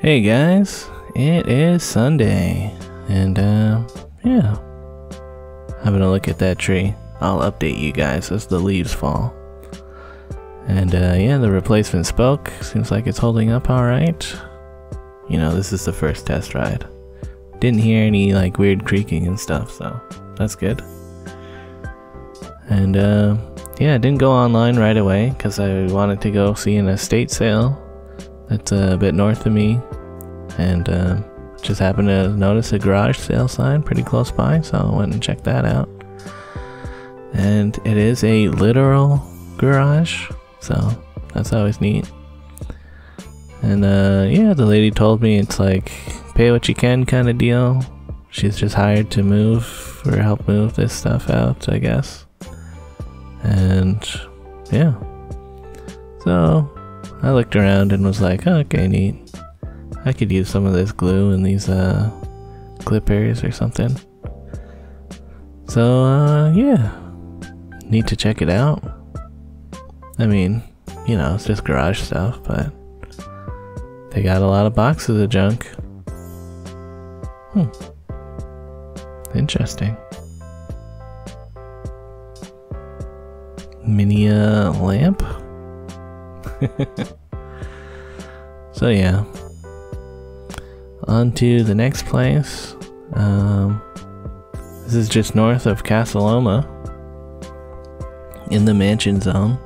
Hey guys, it is Sunday, and yeah, having a look at that tree. I'll update you guys as the leaves fall. And yeah, the replacement spoke seems like it's holding up alright. You know, this is the first test ride. Didn't hear any like weird creaking and stuff, so that's good. And yeah, I didn't go online right away because I wanted to go see an estate sale that's a bit north of me, and just happened to notice a garage sale sign pretty close by, so I went and checked that out. And it is a literal garage, so that's always neat. And yeah, the lady told me it's like pay what you can kind of deal. She's just hired to move or help move this stuff out, I guess. And yeah, so I looked around and was like, oh, okay, neat. I could use some of this glue and these clippers or something. So yeah, need to check it out. I mean, you know, it's just garage stuff, but they got a lot of boxes of junk. Interesting. Mini lamp. So yeah, on to the next place. This is just north of Casaloma in the mansion zone.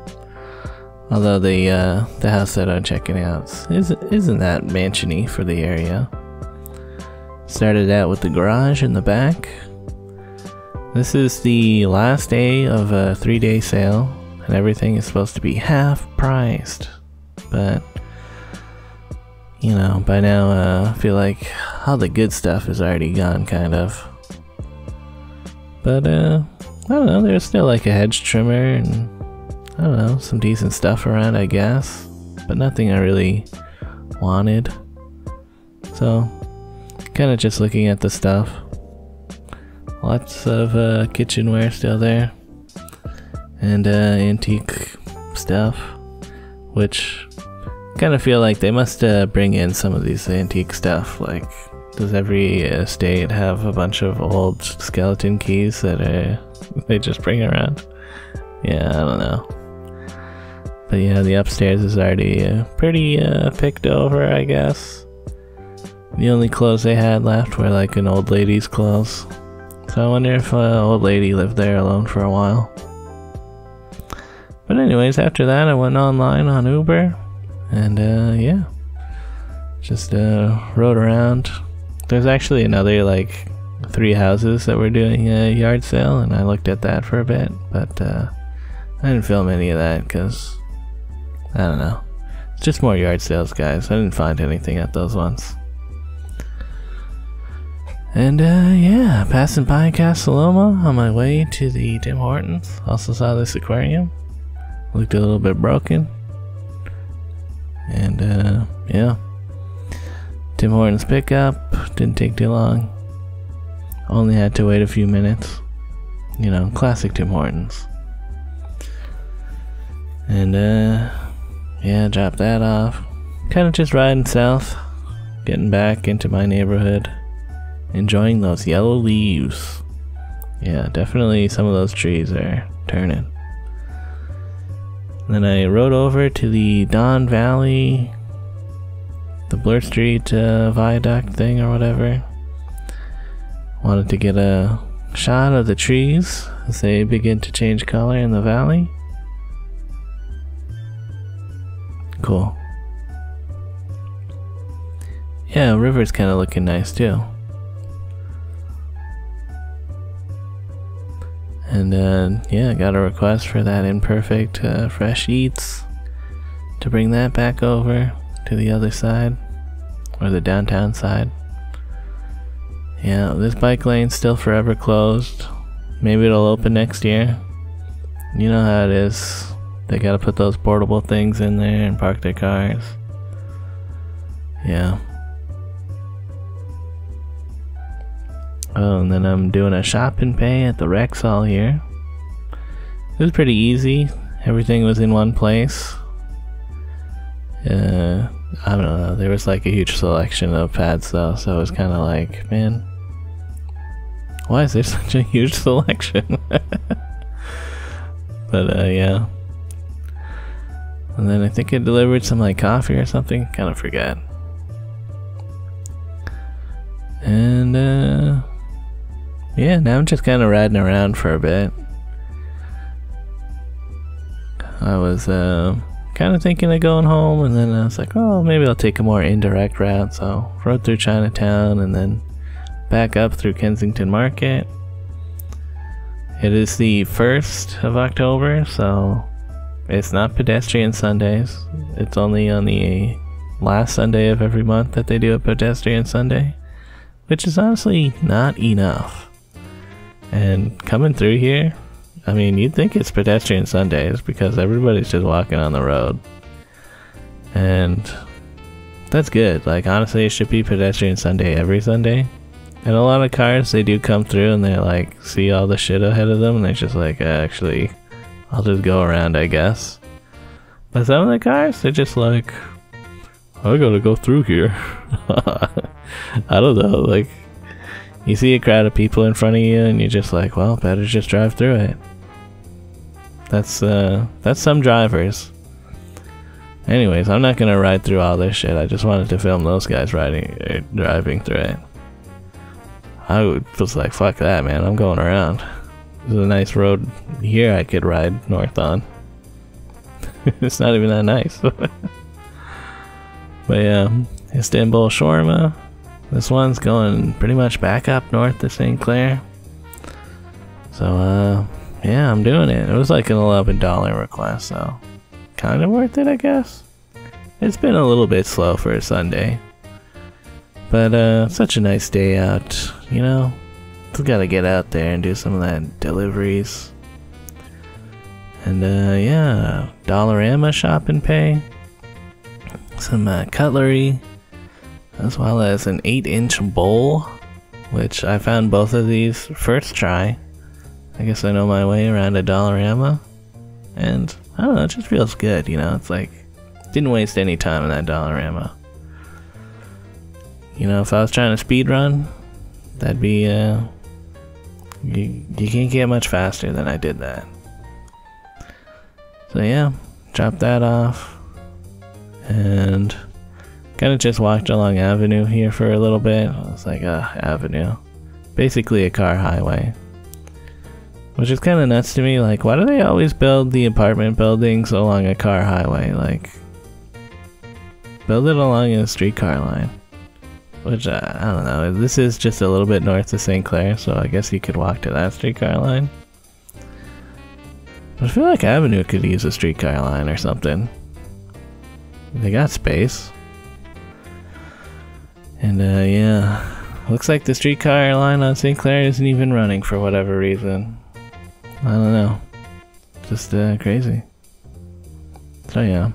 Although the house that I'm checking out isn't that mansiony for the area. Started out with the garage in the back. This is the last day of a 3-day sale, and everything is supposed to be half priced. But you know, by now I feel like all the good stuff is already gone, kind of. But I don't know, there's still like a hedge trimmer and I don't know, some decent stuff around, I guess, but nothing I really wanted. So kind of just looking at the stuff. Lots of kitchenware still there, and antique stuff, which kind of feel like they must bring in some of these antique stuff. Like, does every estate have a bunch of old skeleton keys that they just bring around? Yeah, I don't know. But yeah, the upstairs is already pretty picked over, I guess. The only clothes they had left were like an old lady's clothes. So I wonder if an old lady lived there alone for a while. But anyways, after that I went online on Uber. And yeah, just rode around. There's actually another like 3 houses that were doing a yard sale, and I looked at that for a bit, but I didn't film any of that because I don't know, it's just more yard sales, guys. I didn't find anything at those ones. And yeah, passing by Casaloma on my way to the Tim Hortons. Also saw this aquarium, looked a little bit broken. And yeah, Tim Hortons pickup didn't take too long. Only had to wait a few minutes. You know, classic Tim Hortons. And yeah, dropped that off. Kind of just riding south, getting back into my neighborhood, enjoying those yellow leaves. Yeah, definitely some of those trees are turning. Then I rode over to the Don Valley, the Blur Street viaduct thing or whatever. Wanted to get a shot of the trees as they begin to change color in the valley. Cool. Yeah, river's kind of looking nice too. And yeah, got a request for that Imperfect Fresh Eats to bring that back over to the other side, or the downtown side. Yeah, this bike lane's still forever closed. Maybe it'll open next year. You know how it is. They gotta put those portable things in there and park their cars. Yeah. Oh, and then I'm doing a shop and pay at the Rouxls here. It was pretty easy. Everything was in one place. I don't know, there was like a huge selection of pads though, so it was kind of like, man, why is there such a huge selection? But yeah. And then I think it delivered some like coffee or something, kind of forget. And yeah, now I'm just kind of riding around for a bit. I was kind of thinking of going home, and then I was like, oh, maybe I'll take a more indirect route. So rode through Chinatown and then back up through Kensington Market. It is the 1st of October, so it's not pedestrian Sundays. It's only on the last Sunday of every month that they do a pedestrian Sunday, which is honestly not enough. And coming through here, I mean, you'd think it's pedestrian Sundays because everybody's just walking on the road. And that's good. Like, honestly, it should be pedestrian Sunday every Sunday. And a lot of cars, they do come through and they like see all the shit ahead of them and they're just like, actually, I'll just go around, I guess. But some of the cars, they're just like, I gotta go through here. I don't know, like, you see a crowd of people in front of you and you're just like, well, better just drive through it. That's some drivers. Anyways, I'm not gonna ride through all this shit. I just wanted to film those guys driving through it. I was like, fuck that, man, I'm going around. There's a nice road here I could ride north on. It's not even that nice. But yeah, Istanbul Shawarma. This one's going pretty much back up north to St. Clair. So yeah, I'm doing it. It was like an $11 request, so kind of worth it, I guess. It's been a little bit slow for a Sunday. But such a nice day out, you know. Just gotta get out there and do some of that deliveries. And yeah, Dollarama shop and pay. Some cutlery, as well as an 8-inch bowl, which I found both of these first try. I guess I know my way around a Dollarama. And I don't know, it just feels good, you know. It's like, didn't waste any time in that Dollarama. You know, if I was trying to speed run, that'd be, you can't get much faster than I did that. So yeah, dropped that off, and kind of just walked along Avenue here for a little bit. It's like Avenue, basically a car highway, which is kind of nuts to me. Like, why do they always build the apartment buildings along a car highway? Like, build it along a streetcar line. Which, I don't know, this is just a little bit north of St. Clair, so I guess you could walk to that streetcar line. But I feel like Avenue could use a streetcar line or something. They got space. And yeah, looks like the streetcar line on St. Clair isn't even running for whatever reason. I don't know. Just crazy. So yeah,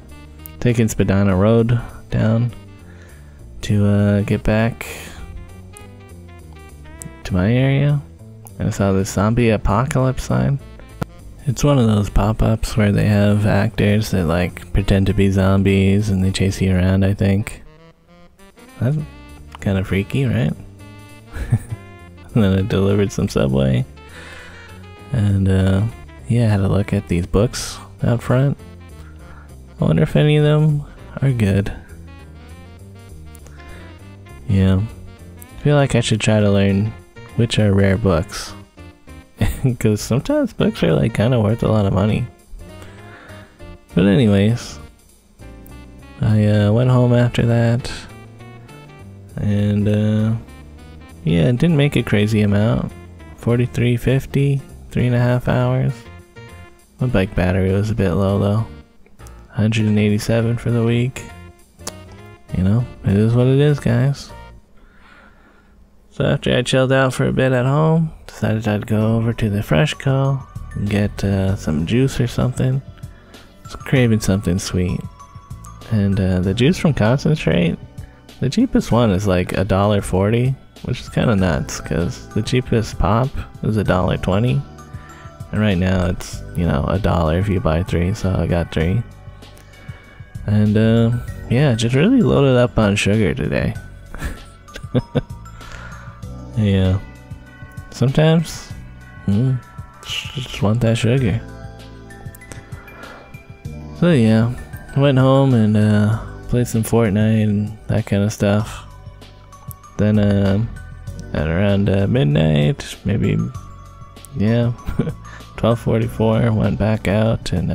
taking Spadina Road down to get back to my area. And I saw this zombie apocalypse sign. It's one of those pop-ups where they have actors that like pretend to be zombies and they chase you around, I think. That's kind of freaky, right? And then I delivered some Subway. And yeah, I had a look at these books out front. I wonder if any of them are good. Yeah, I feel like I should try to learn which are rare books. Because sometimes books are like kind of worth a lot of money. But anyways, I went home after that. And yeah, it didn't make a crazy amount. 43.50, 3.5 hours. My bike battery was a bit low though. 187 for the week. You know, it is what it is, guys. So after I chilled out for a bit at home, decided I'd go over to the Fresh Co. and get some juice or something. I was craving something sweet. And the juice from Concentrate, the cheapest one is like $1.40, which is kind of nuts because the cheapest pop is $1.20. And right now it's, you know, $1 if you buy 3, so I got 3. And yeah, just really loaded up on sugar today. Yeah. Sometimes, just want that sugar. So yeah, went home and played some Fortnite and that kind of stuff. Then at around midnight, maybe, yeah, 12:44, went back out and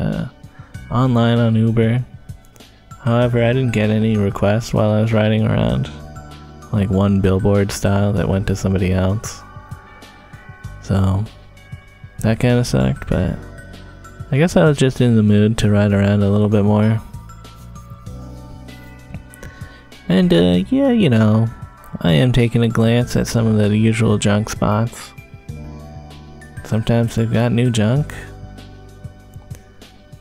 online on Uber. However, I didn't get any requests while I was riding around, like one billboard style that went to somebody else. So that kind of sucked, but I guess I was just in the mood to ride around a little bit more. And yeah, you know, I am taking a glance at some of the usual junk spots. Sometimes they've got new junk,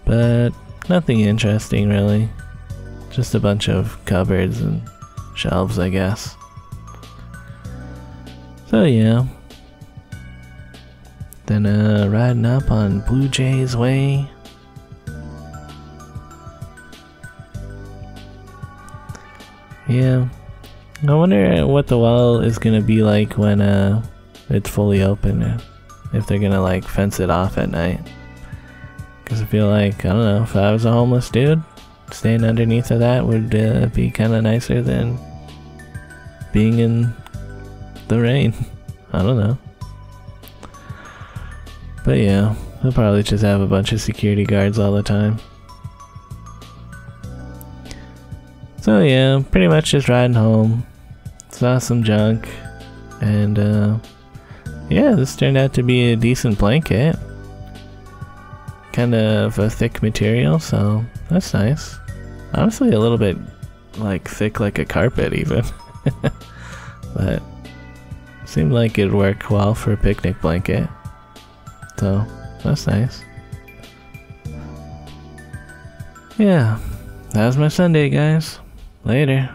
but nothing interesting really. Just a bunch of cupboards and shelves, I guess. So yeah. Then riding up on Blue Jay's Way. Yeah. I wonder what the well is gonna be like when it's fully open. If they're gonna like fence it off at night. Cause I feel like, I don't know, if I was a homeless dude, staying underneath of that would be kinda nicer than being in the rain. I don't know. But yeah, they'll probably just have a bunch of security guards all the time. So yeah, pretty much just riding home. Saw some junk. And yeah, this turned out to be a decent blanket. Kind of a thick material, so that's nice. Honestly, a little bit like thick like a carpet even. But seemed like it'd work well for a picnic blanket. So that's nice. Yeah, that was my Sunday, guys. Later.